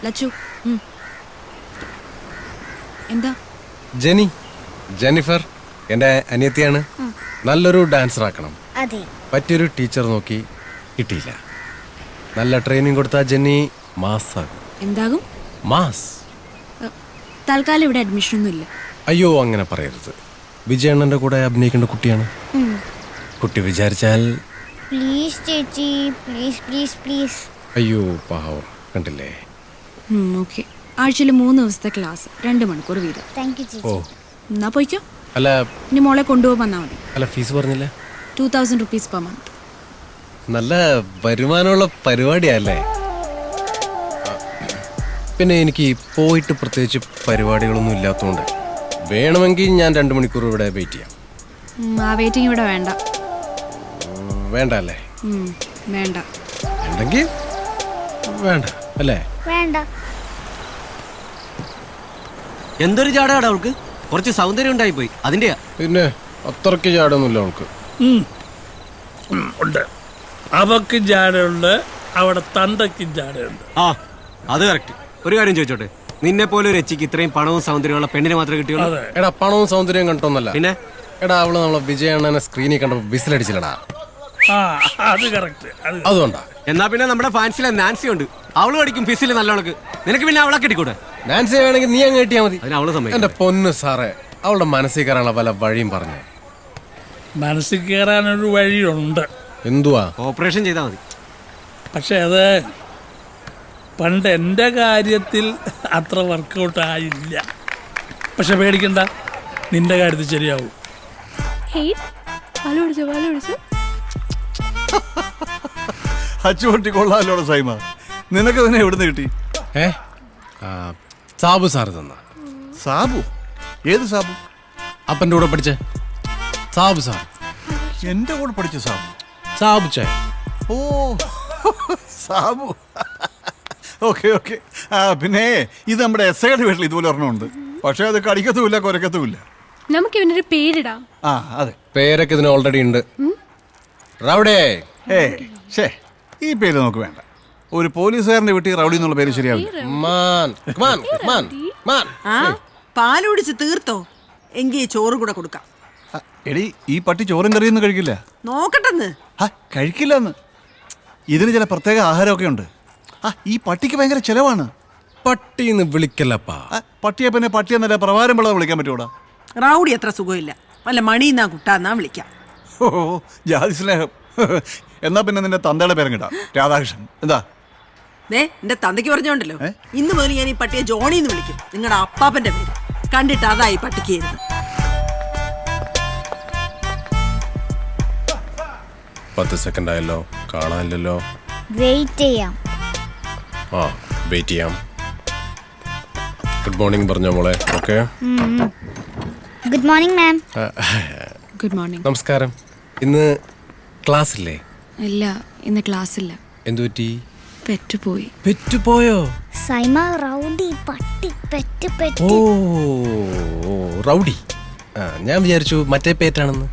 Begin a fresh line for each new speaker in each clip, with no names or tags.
ലച്ചു എന്താ?
ജെന്നിഫർ എൻ്റെ അനിയത്തിയാണ്. നല്ലൊരു ഡാൻസർ ആക്കണം. പറ്റിയൊരു ടീച്ചർ നോക്കി കിട്ടിയില്ല. നല്ല ട്രെയിനിങ് കൊടുത്താൽ ജെന്നി മാസാകും.
എന്താകും?
മാസ്.
തൽക്കാലം ഇവിടെ അഡ്മിഷൻ ഒന്നും ഇല്ല.
അയ്യോ അങ്ങനെ പറയരുത്. വിജയണ്ണന്റെ കൂടെ അഭിനയിക്കേണ്ട കുട്ടിയാണ്. കുട്ടി വിചാരിച്ചാൽ
പ്ലീസ് ചേച്ചി, പ്ലീസ് പ്ലീസ് പ്ലീസ്.
അയ്യോ പാവം, കണ്ടില്ലേ?
ഓക്കെ, ആഴ്ചയിൽ 3 ദിവസത്തെ ക്ലാസ്, 2 മണിക്കൂർ വീതം.
താങ്ക് യു ചേച്ചി.
ഓ
എന്നാ പോയിക്കോ.
അല്ല
ഇനി മോളെ കൊണ്ടുപോകാൻ വന്നാൽ മതി.
അല്ല ഫീസ് പറഞ്ഞില്ല?
2000 rupees per month.
നല്ല വരുമാനമുള്ള പരിപാടിയല്ലേ? പിന്നെ എനിക്ക് പോയിട്ട് പ്രത്യേകിച്ച് പരിപാടികളൊന്നും ഇല്ലാത്തതുകൊണ്ട് വേണമെങ്കിൽ ഞാൻ 2 മണിക്കൂർ ഇവിടെ വെയിറ്റ് ചെയ്യാം.
ആ വെയിറ്റിംഗ് ഇവിടെ വേണ്ട.
വേണ്ട അല്ലേ?
വേണ്ട.
വേണ്ടെങ്കിൽ വേണ്ട അല്ലേ?
വേണ്ട.
എന്തൊരു ചാടാടാ അവൾക്ക്, കുറച്ച് സൗന്ദര്യം ഉണ്ടായി പോയി അതിന്റെയാ.
പിന്നെ അത്രയ്ക്ക് ചാടൊന്നുമില്ല അവൾക്ക്.
ഉണ്ട്, അവക്കും ജാടയുണ്ട്, അവിടെ തന്തയ്ക്കും ജാടയുണ്ട്.
ആ അത് കറക്റ്റ്. ഒരു കാര്യം ചോദിച്ചോട്ടെ, നിന്നെ പോലെ ഒരു എച്ചിക്ക് ഇത്രയും പണവും സൗന്ദര്യമുള്ള പെണ്ണിനെ മാത്രമേ കിട്ടിയുള്ളൂ?
എടാ പണവും സൗന്ദര്യവും കണ്ടോന്നല്ല,
പിന്നെ
എടാ അവള് നമ്മളെ വിജയണ്ണനെ സ്ക്രീനിൽ കണ്ടപ്പോ വിസിലടിച്ചില്ലടാ.
അത് കറക്റ്റ്.
അതുകൊണ്ടാ.
എന്നാ പിന്നെ നമ്മുടെ ഫാൻസിലെ നാൻസി ഉണ്ട്, അവള് പഠിക്കും ഫിസിൽ നല്ലവൾക്ക്. നിനക്ക് പിന്നെ അവളെ കിട്ടിക്കൂടെ?
നാൻസി വേണമെങ്കിൽ നീ അങ്ങ് കിട്ടിയാ മതി.
അതിന് അവള് സമയം.
എന്റെ പൊന്ന് സാറേ, അവളുടെ മനസ്സിൽ കയറാനുള്ള പല വഴിയും പറഞ്ഞു.
മനസ്സിൽ കയറാനൊരു വഴിയുണ്ട്.
എന്തുവാ?
ഓപ്പറേഷൻ ചെയ്താൽ മതി.
പക്ഷെ അത് പണ്ട് എൻ്റെ കാര്യത്തിൽ അത്ര വർക്കൗട്ട് ആയില്ല. പക്ഷെ പേടിക്കണ്ട, നിന്റെ കാര്യത്തിൽ ശരിയാവും.
അച്ചുപൊട്ടി കൊള്ളാലോടെ സൈമ, നിനക്ക് തന്നെ എവിടുന്ന് കിട്ടി?
സാബു സാറ് തന്ന.
സാബു? ഏത് സാബു?
അപ്പൻ്റെ കൂടെ പഠിച്ച സാബു സാർ.
എന്റെ കൂടെ പഠിച്ച സാബു?
സാബു ചായ.
ഓ സാബു, ഓക്കെ ഓക്കെ. പിന്നെ ഇത് നമ്മുടെ എസ്ഐയുടെ വീട്ടിൽ ഇതുപോലെ ഒരെണ്ണമുണ്ട്. പക്ഷെ അത് കടിക്കത്തുമില്ല കുരക്കത്തുമില്ല.
നമുക്ക് ഇവനൊരു പേരിടാം.
ആ അതെ,
പേരൊക്കെ ഇതിന് ഓൾറെഡി ഉണ്ട്. റൗഡേ.
ഈ പേര് നമുക്ക് വേണ്ട. ഒരു പോലീസുകാരന്റെ വീട്ടിൽ റൗഡി എന്നുള്ള പേര് ശരിയാവില്ല.
പാല് കുടിച്ച് തീർത്തോ? എങ്കിൽ ചോറ് കൂടെ കൊടുക്കാം.
എടി, ഈ പട്ടി ചോറും കറിയൊന്നും കഴിക്കില്ല.
നോക്കട്ടെന്ന്.
കഴിക്കില്ലെന്ന്. ഇതിന് ചില പ്രത്യേക ആഹാരമൊക്കെ ഉണ്ട്. ഈ പട്ടിക്ക് ഭയങ്കര ചെലവാണ്.
പട്ടിന്ന് വിളിക്കല്ലപ്പാ.
പട്ടിയെ പിന്നെ പട്ടിയെന്നല്ല പ്രവാരം പിള്ളേ വിളിക്കാൻ പറ്റൂടാ.
റൗഡി അത്ര സുഖമില്ല, വല്ല മണിന്നാ കുട്ടാന്നാ വിളിക്കാം.
ഓ ജാതി സ്നേഹം. എന്നാ പിന്നെ നിന്റെ തന്തയുടെ പേരും കിട്ടാം, രാധാകൃഷ്ണൻ. എന്താ
എന്റെ തന്തയ്ക്ക് പറഞ്ഞോണ്ടല്ലോ, ഇന്ന് മുതൽ ഞാൻ ഈ പട്ടിയെ ജോണിന്ന് വിളിക്കും. നിങ്ങളുടെ അപ്പാപ്പന്റെ പേര് കണ്ടിട്ട് അതായി പട്ടിക്ക് ചെയ്യുന്നത്.
10 സെക്കൻഡ് ആയല്ലോ, കാണാനില്ലല്ലോ.
വെയിറ്റ് ചെയ്യാം.
വെയിറ്റ് ചെയ്യാം. ഗുഡ് മോർണിംഗ് പറഞ്ഞോ മോളെ. Okay,
good morning ma'am.
Good morning.
നമസ്കാരം. ഇന്ന് ക്ലാസ് ഇല്ലേ?
ഇല്ല, ഇന്ന് ക്ലാസ് ഇല്ല.
എന്തു പറ്റി?
പെറ്റുപോയി.
പെറ്റുപോയോ?
സൈമ റൗഡി പട്ടി പെറ്റ് പെറ്റ്.
ഓ റൗഡി. ഞാൻ വിചാരിച്ചു മറ്റേ പേറ്റാണെന്ന്.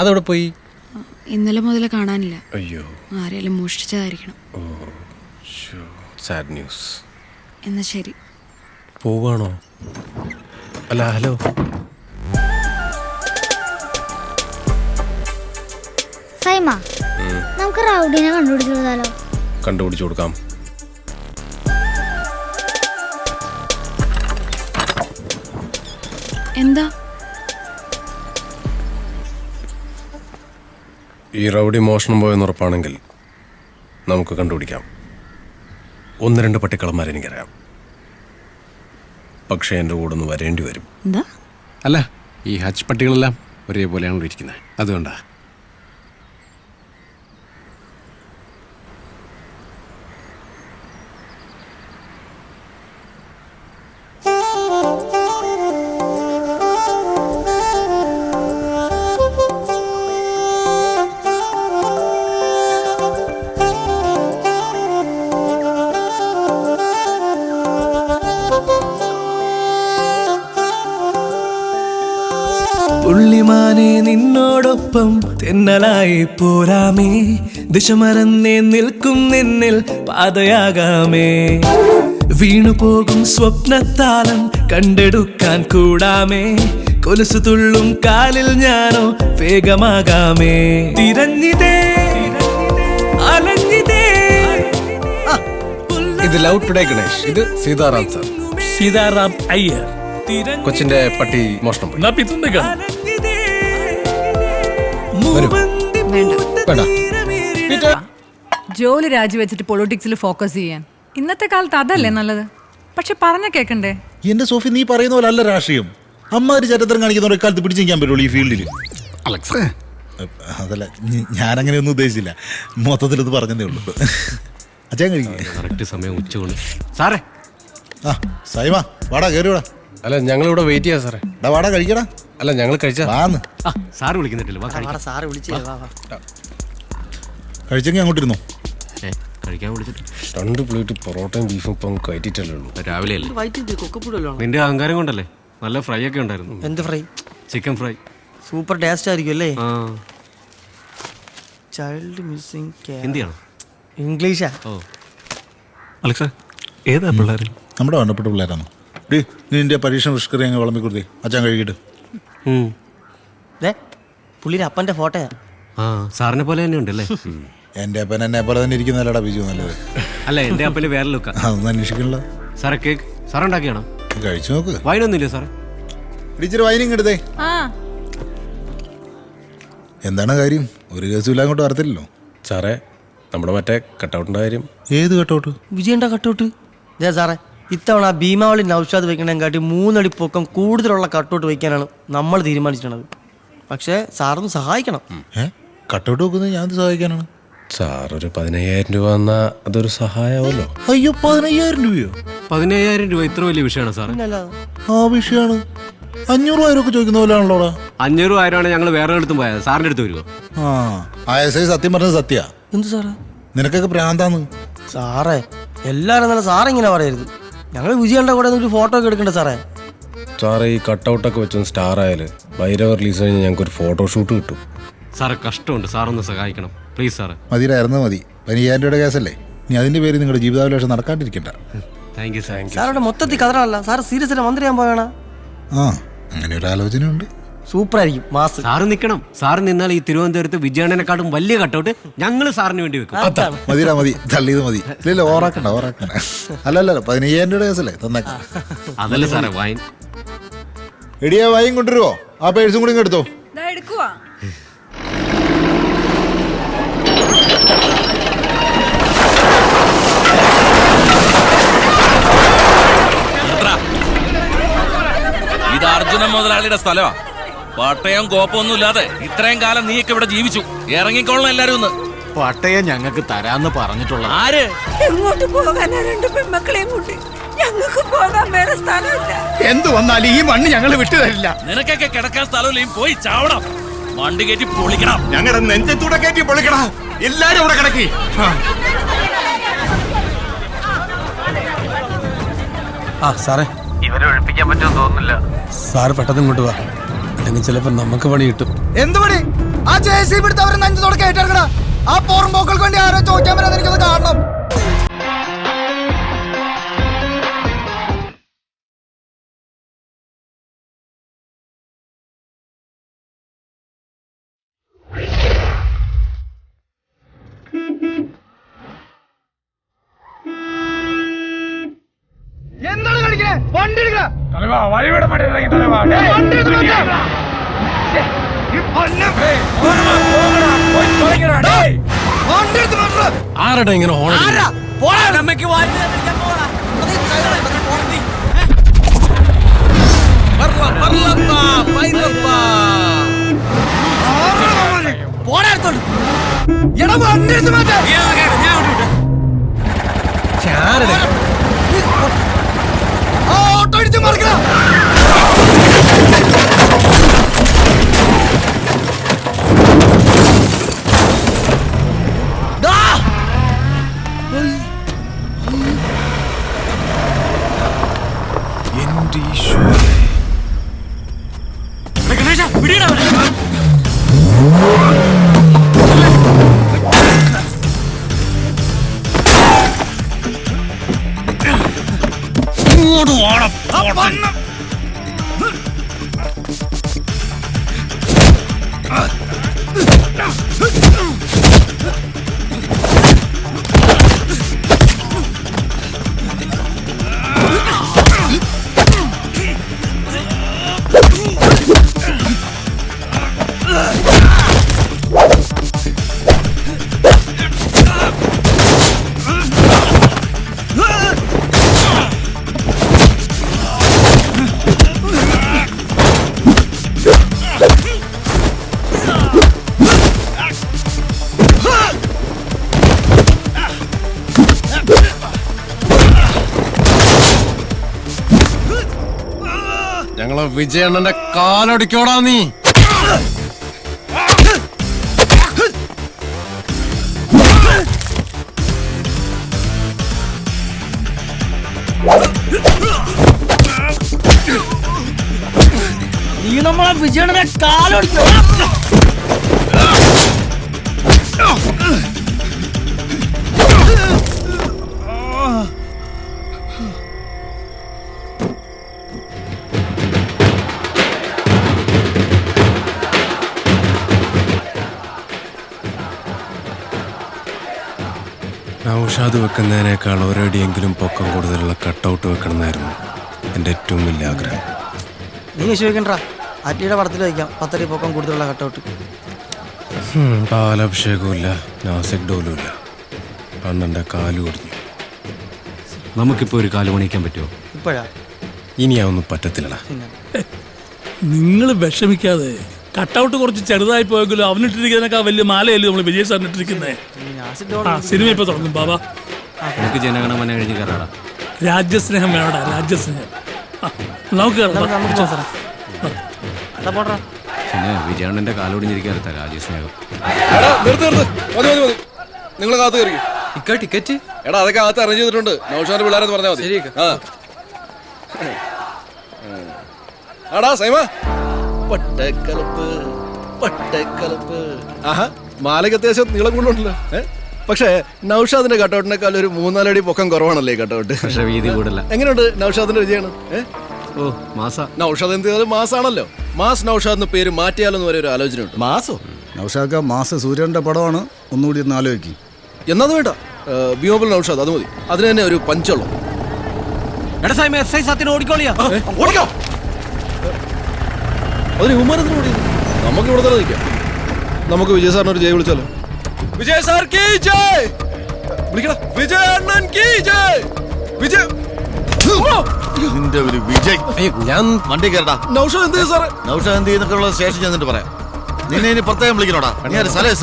അതവിടെ പോയി?
ഇന്നലെ മുതൽ കാണാനില്ല.
അയ്യോ,
ആരെങ്കിലും മോഷ്ടിച്ചതായിരിക്കണം.
ഓ സാഡ് ന്യൂസ്.
എന്നാ ശരി.
പോവാണോ? അല്ല ഹലോ,
സൈമ, നമുക്ക് റൗഡിനെ കണ്ടുപിടിച്ചു കൊടുത്താലോ?
കണ്ടുപിടിച്ചു കൊടുക്കാം.
എന്താ?
ഈ റൗഡി മോഷണം പോയെന്ന് ഉറപ്പാണെങ്കിൽ നമുക്ക് കണ്ടുപിടിക്കാം. 1-2 പട്ടിക്കളന്മാരെ എനിക്കറിയാം. പക്ഷേ എൻ്റെ കൂടെ ഒന്ന് വരേണ്ടി വരും.
എന്താ?
അല്ല, ഈ ഹച്ച് പട്ടികളെല്ലാം ഒരേപോലെയാണ് ഇരിക്കുന്നത്, അതുകൊണ്ടാ.
പുള്ളിമാനെ നിന്നോടൊപ്പം തെന്നലായി പോരാമേ, ദിശ മറന്നേ നിൽക്കും നിന്നിൽ പാതയാകാമേ. വീണുപോകും സ്വപ്നത്താലം കണ്ടെടുക്കാൻ കൂടാമേ. കൊലുസു തുള്ളും കാലിൽ ഞാനോ വേഗമാകാമേ. തിരഞ്ഞിതേ അലഞ്ഞിതേ.
ഇത് ലവ് ടുഡേ ഗണേഷ്, ഇത് സീതാറാം സാർ.
സീതാറാം അയ്യർ.
കൊച്ചിന്റെ പട്ടി മോഷണം പോയി.
എന്നാ പിത്തുന്നേക്കാം.
വരൂ. വേണ്ട.
ജോലി രാജിവെച്ചിട്ട് പൊളിറ്റിക്സിൽ ഫോക്കസ് ചെയ്യാൻ. ഇന്നത്തെ കാലത്ത് അതല്ലേ നല്ലത്? പക്ഷെ പറഞ്ഞ കേക്കണ്ടേ?
എന്റെ സോഫി, നീ പറയുന്ന പോലെ അല്ല രാഷ്ട്രീയം. അമ്മാതിരി ചരിത്രം കാണിക്കുന്ന ഒരു കാലത്ത് പിടിച്ചു നിൽക്കാൻ പറ്റുള്ളൂ ഈ ഫീൽഡിൽ. അതല്ല, ഞാനങ്ങനെ ഒന്നും ഉദ്ദേശിച്ചില്ല. മൊത്തത്തിൽ ഇത് പറഞ്ഞതേ ഉള്ളൂ. അച്ഛൻ
കറക്റ്റ് സമയം ഉച്ചകൊണ്ട്. സാറേ,
ആ സൈമ വാടാ, കയറി വാടാ.
അല്ല, ഞങ്ങൾ ഇവിടെ വെയിറ്റ് ചെയ്യാം സാറേ.
വാടാ, കഴിക്കടാ.
അല്ല, ഞങ്ങൾ കഴിച്ചാ
വാന്ന്.
സാറ് വിളിക്കുന്നില്ല.
കഴിച്ചെങ്കിൽ അങ്ങോട്ട് ഇരുന്നോ.
കഴിക്കാൻ വിളിച്ചിട്ട്
2 പ്ലേറ്റ് പൊറോട്ടയും ബീഫും ഇപ്പം കയറ്റിട്ടല്ലേ ഉള്ളൂ.
രാവിലെ അല്ലേ? നിന്റെ അഹങ്കാരം കൊണ്ടല്ലേ. നല്ല ഫ്രൈ ഒക്കെ ഉണ്ടായിരുന്നു.
എന്ത് fry?
Chicken fry.
Super taste ആയിരിക്കും അല്ലേ?
Child missing. ഹിന്ദിയാണോ?
ഇംഗ്ലീഷാ.
ഓ അലക്സ, ഏതാ പിള്ളേർ?
നമ്മുടെ വേണ്ടപ്പെട്ട പിള്ളേരാണ്. നീ നിന്റെ പരീക്ഷ നിഷ്കറി അങ്ങ് വിളമ്പി കൊടുത്തേ. അച്ഛൻ കഴുകിട്ട്.
പുള്ളിയുടെ അപ്പന്റെ ഫോട്ടോയാ.
ആ, സാറിനെ പോലെ തന്നെ ഉണ്ടല്ലേ.
എന്റെ അപ്പൻ എന്നെ പോലെ തന്നെ ഇരിക്കുന്നല്ലടാ ബിജു, നല്ലത്.
അല്ല, എന്റെ അപ്പന് വേറെ ലുക്കാ.
അതൊന്നും അന്വേഷിക്കണല്ലോ.
സാറേ, കേക്ക് സാറുണ്ടാക്കിയാണോ?
കഴിച്ചു നോക്ക്.
വൈനൊന്നുമില്ലേ സാറേ?
ഇടിച്ചൊരു വൈനിങ് എടുത്തേ. എന്താണ് കാര്യം? ഒരു കേസും അങ്ങോട്ട് വരത്തില്ലല്ലോ
സാറേ. നമ്മുടെ മറ്റേ കട്ടൗട്ടിന്റെ കാര്യം.
ഏത് കട്ടൗട്ട്?
വിജയന്റെ കട്ടൗട്ട്. ഇതേ സാറേ, ഇത്തവണ ഭീമാവളി നൗഷാദ് വയ്ക്കണേക്കാട്ടി 3 അടി പൊക്കം കൂടുതലുള്ള കട്ടൗട്ട് വയ്ക്കാനാണ് നമ്മൾ തീരുമാനിച്ചിട്ടുള്ളത്. പക്ഷേ സാറൊന്ന് സഹായിക്കണം.
കട്ടൗട്ട് വെക്കുന്നത് ഞാൻ സഹായിക്കാനാണ്.
സാർ ഒരു 15,000 രൂപ തന്നാ അതൊരു സഹായമാവല്ലോ.
അയ്യോ, 15,000 രൂപയോ?
15,000 രൂപ ഇത്ര വലിയ വിഷയമാണ് സാറേ?
ആ വിഷയമാണ്. 500,000 ഒക്കെ ചോദിക്കുന്ന പോലെയാണല്ലോടാ.
500,000 ഞങ്ങൾ വേറെ അടുത്തും പോയത്. സാറിന്റെ അടുത്ത് വരുമോ?
ആ എസ് ഐ സത്യം പറഞ്ഞത് സത്യ.
എന്ത് സാറേ?
നിനക്കൊക്കെ പ്രാന്താന്ന്.
സാറേ, എല്ലാരും നല്ല സാറ് ഇങ്ങനെ പറയരുത്. ഞങ്ങൾ വിജയന്റെ കൂടെ ഒരു ഫോട്ടോ ഒക്കെ എടുക്കണ്ടേ സാറേ?
സാറേ, ഈ കട്ടൗട്ടൊക്കെ വെച്ചൊന്ന് സ്റ്റാർ ആയാല് ഭൈരവ റിലീസ് കഴിഞ്ഞ് ഞങ്ങൾക്ക് ഒരു ഫോട്ടോഷൂട്ട് കിട്ടും.
സാറേ, കഷ്ടമുണ്ട്. സാറൊന്ന് സഹായിക്കണം പ്ലീസ് സാറേ.
മതിയായിരുന്നു മതി. 15,000 രൂപയുടെ കേസല്ലേ. ഇനി അതിന്റെ പേര് നിങ്ങളുടെ ജീവിതാഭിലാഷം നടക്കാണ്ടിരിക്കണ്ട.
Thank you sir.
സാറോടെ മൊത്തത്തിൽ കതറല്ല. സാറ് സീരിയസ് ആയിട്ട് മന്ത്രിയാൻ പോയാണ്.
ആ, അങ്ങനെ ഒരു ആലോചനയുണ്ട്.
സൂപ്പർ ആയിരിക്കും, മാസ്.
സാറ് നിൽക്കണം. സാറ് നിന്നാൽ ഈ തിരുവനന്തപുരത്ത് വിജയണ്ണനെക്കാട്ടും വലിയ കട്ടൗട്ട് ഞങ്ങൾ സാറിന് വേണ്ടി വെക്കും.
മതിരാ, മതി. തള്ളിയത് മതി. ഇല്ലല്ലോ, ഓറാക്കണ്ട. അല്ലല്ലോ, 15,000 രൂപയുടെ കേസല്ലേ, തന്നേക്കാം.
അതല്ല സാറേ, വൈൻ.
എടിയാ, വൈൻ കൊണ്ടുവരുവോ? ആ പേഴ്സും കൂടി എടുത്തോ.
എടുക്കുവാ.
ഇത് അർജുന മുതലാളിയുടെ സ്ഥലമാ. പട്ടയം കോപ്പൊന്നും ഇല്ലാതെ ഇത്രയും കാലം നീയൊക്കെ ഇവിടെ ജീവിച്ചു. ഇറങ്ങിക്കോളണം എല്ലാരും ഒന്ന്.
പട്ടയം ഞങ്ങൾക്ക് തരാന്ന് പറഞ്ഞിട്ടുള്ളത്.
ആര്?
എങ്ങോട്ട് പോകാനാ? 2 പെൺമക്കളെയും കൊണ്ട് ഞങ്ങൾക്ക് പോകാൻ വേറെ സ്ഥലമില്ല.
എന്തു വന്നാലും ഈ മണ്ണ് ഞങ്ങൾ വിട്ടുതരില്ല.
നിനക്കൊക്കെ കിടക്കാൻ സ്ഥലമില്ല. പോയി ചാവണം. വണ്ടി കയറ്റി പൊളിക്കണം.
ഞങ്ങളുടെ നെഞ്ചത്തൂടെ കയറ്റി പൊളിക്കണം. എല്ലാരും അവിടെ കിടക്കി.
ആ സാറേ,
ഇവരെ ഒഴിപ്പിക്കാൻ പറ്റുമെന്ന് തോന്നുന്നില്ല.
സാറ് പെട്ടെന്ന് ഇങ്ങോട്ട് വാ, അല്ലെങ്കിൽ ചിലപ്പോ നമുക്ക് പണി കിട്ടും.
എന്ത് പണി? ആ JCB എടുത്ത് അവരെ നെഞ്ചത്തോടെ കയറ്റിറങ്ങണ. ആ പോറും പോക്കൾക്ക് വേണ്ടി ആരോ ചോദിക്കാൻ വരാൻ എനിക്കത് കാണണം. എന്താണ് കളിക്കണേ? വണ്ടി എടുക്കണ.
ആരടാ ഇങ്ങനെ ഹോൺ?
ഓട്ടോ അടിച്ച് മറിക്കണം.
ഇങ്ങോട്ട് ഓണം
ഞങ്ങളെ വിജയണ്ണന്റെ കാലടിക്കോടാ നീ.
നീ നമ്മളെ വിജയനെ കാലൊടിക്കോ.
നൗഷാദ് വെക്കുന്നതിനേക്കാൾ ഒരടിയെങ്കിലും പൊക്കം കൂടുതലുള്ള കട്ടൗട്ട് വെക്കണമെന്നായിരുന്നു എൻ്റെ ഏറ്റവും വലിയ ആഗ്രഹം.
നീ വിശ്വസിക്കണ്ട, അറ്റിയുടെ പടത്തിൽ വയ്ക്കാം 10 അടി പൊക്കം കൂടുതലുള്ള കട്ടൗട്ട്.
പാലഭിഷേകവും ഇല്ല, നാസിക് ഡോലും ഇല്ല. അണ്ണൻ്റെ കാല് ഒടിഞ്ഞു.
നമുക്കിപ്പോ ഒരു കാല് പണിയിക്കാൻ പറ്റുമോ?
ഇപ്പോഴാ?
ഇനിയാവൊന്നും പറ്റത്തില്ലടാ.
നിങ്ങൾ വിഷമിക്കാതെ. കട്ടൗട്ട് കുറച്ച് ചെറുതായി പോയെങ്കിലും അവനിട്ടിരിക്കുന്നതിനേക്കാൾ വലിയ മാലയല്ലേ നമ്മൾ വിജയ് സാറിന് ഇട്ടിരിക്കുന്നത്. ആ സിനിമ ഇപ്പൊ തുടങ്ങും ബാബാ.
നമുക്ക് ജനഗണമന കഴിഞ്ഞ് കയറാടാ.
രാജ്യസ്നേഹം വേണോടാ, രാജ്യസ്നേഹം. നമുക്ക്
പിന്നെ വിജയണ്ണന്റെ കാലോടിഞ്ഞിരിക്കാത്ത രാജ്യസ്നേഹം.
നിങ്ങൾ കാത്തു കയറി ടിക്കറ്റ് എടാ അതൊക്കെ അകത്ത് അറേഞ്ച് ചെയ്തിട്ടുണ്ട്. നൗഷാദ് പിള്ളേരെന്ന് പറഞ്ഞാൽ മതി. ആടാ സൈമ പട്ടക്കലപ്പ്. ആഹാ മാലയ്ക്ക് അത്യാവശ്യം നീളം കൊണ്ടുണ്ടല്ലോ. പക്ഷേ നൗഷാദിന്റെ കട്ടൗട്ടിനേക്കാൾ ഒരു 3-4 അടി പൊക്കം കുറവാണല്ലേ കട്ടൗട്ട്.
പക്ഷെ വീതി കൂടല്ല.
എങ്ങനെയുണ്ട് നൗഷാദിന്റെ വിജയാണ്?
ഓ മാസ
നൗഷാദ് എന്ത് ചെയ്താലും മാസാണല്ലോ. മാസ് നൗഷാദ് പേര് മാറ്റിയാലെന്ന് വരെ ഒരു ആലോചനയുണ്ട്.
മാസോ? നൗഷാദ് മാസ് സൂര്യന്റെ പടമാണ്, ഒന്നുകൂടി ഒന്ന് ആലോചിക്കും.
എന്നാന്ന് വേണ്ട, ബിയോബൽ നൗഷാദ് അത് മതി. അതിന് തന്നെ ഒരു പഞ്ചുള്ളൂ.
ഓടിക്കോളിയാ.
അതിന് ഹ്യൂമാനത്തിന് ഓടി നമുക്ക് ഇവിടെ തന്നെ നിൽക്കാം. നമുക്ക് വിജയ് സാറിന് ഒരു ജയ് വിളിച്ചാലോ? വിജയ് സാർ കീ ജയ് വിളിക്കടാ. വിജയ് അണ്ണൻ കീ ജയ്. വിജയ്
നിന്റെ ഒരു വിജയ്.
ഞാൻ
വണ്ടി കയറടാ.
നൗഷാദ് എന്ത് ചെയ്യും സാറേ?
നൗഷാദ് എന്ത് ചെയ്യുന്നൊക്കെ സ്റ്റേഷൻ ചെന്നിട്ട് പറയാം. നിന്നെ ഇനി പ്രത്യേകം വിളിക്കണോടാ. നീ ഒരു സ്ഥലം